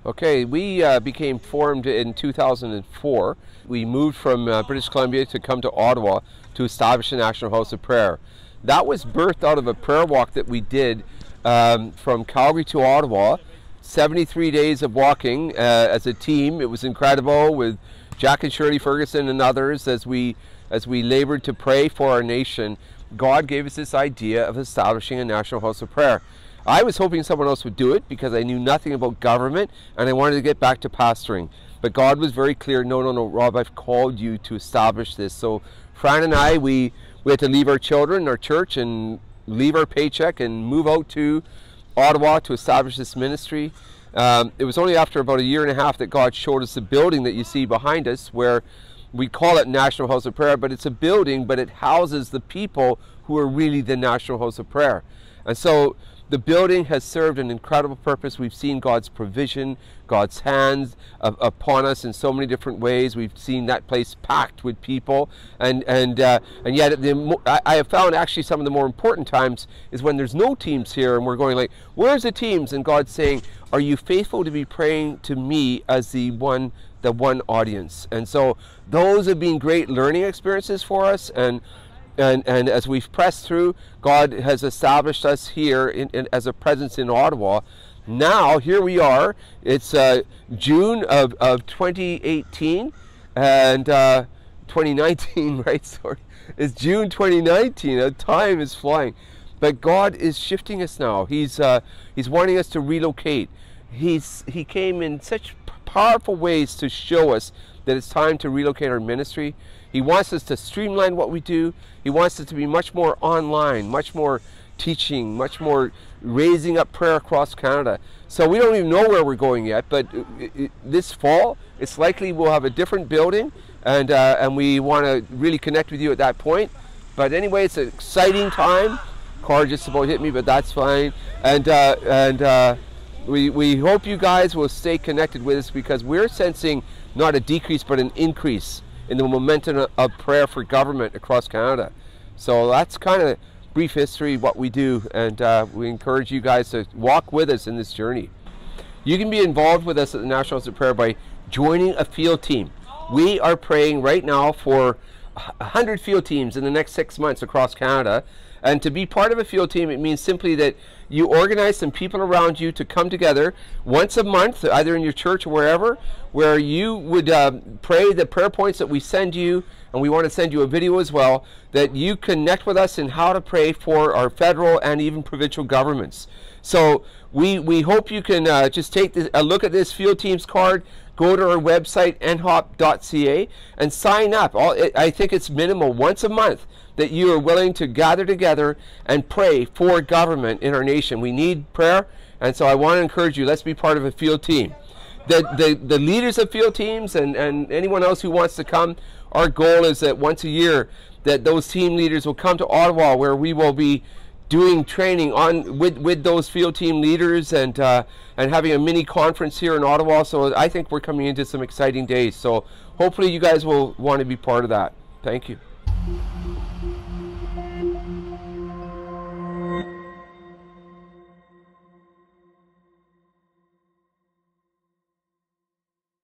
Okay, we became formed in 2004. We moved from British Columbia to come to Ottawa to establish a National House of Prayer. That was birthed out of a prayer walk that we did from Calgary to Ottawa. 73 days of walking as a team. It was incredible with Jack and Shirley Ferguson and others as we labored to pray for our nation. God gave us this idea of establishing a National House of Prayer. I was hoping someone else would do it because I knew nothing about government and I wanted to get back to pastoring. But God was very clear, no, Rob, I've called you to establish this. So Fran and I, we had to leave our children, our church, and leave our paycheck and move out to Ottawa to establish this ministry. It was only after about a year and a half that God showed us the building that you see behind us, where we call it National House of Prayer, but it's a building, but it houses the people who are really the National House of Prayer. And so the building has served an incredible purpose. We've seen God's provision, God's hands upon us in so many different ways. We've seen that place packed with people, and yet I have found actually some of the more important times is when there's no teams here, and we're going like, "Where's the teams?" And God's saying, "Are you faithful to be praying to me as the one audience?" And so those have been great learning experiences for us, and as we've pressed through, God has established us here as a presence in Ottawa. Now, here we are. It's June of 2018 and 2019, right? Sorry. It's June 2019. Time is flying. But God is shifting us now. He's wanting us to relocate. He came in such powerful ways to show us that it's time to relocate our ministry. He wants us to streamline what we do. He wants it to be much more online, much more teaching, much more raising up prayer across Canada. So we don't even know where we're going yet, but this fall, it's likely we'll have a different building, and we want to really connect with you at that point. But anyway, it's an exciting time. Car just about hit me, but that's fine. We hope you guys will stay connected with us, because we're sensing not a decrease but an increase in the momentum of prayer for government across Canada. So that's kind of brief history, what we do, and we encourage you guys to walk with us in this journey. You can be involved with us at the National House of Prayer by joining a field team. We are praying right now for 100 field teams in the next 6 months across Canada. And to be part of a field team, it means simply that you organize some people around you to come together once a month, either in your church or wherever, where you would pray the prayer points that we send you, and we want to send you a video as well, that you connect with us in how to pray for our federal and even provincial governments. So we hope you can just take a look at this field teams card, go to our website, nhop.ca, and sign up. I think it's minimal once a month that you are willing to gather together and pray for government in our nation. We need prayer, and so I want to encourage you, let's be part of a field team. The leaders of field teams and anyone else who wants to come, our goal is that once a year that those team leaders will come to Ottawa, where we will be doing training with those field team leaders, and having a mini conference here in Ottawa. So I think we're coming into some exciting days. So hopefully you guys will want to be part of that. Thank you.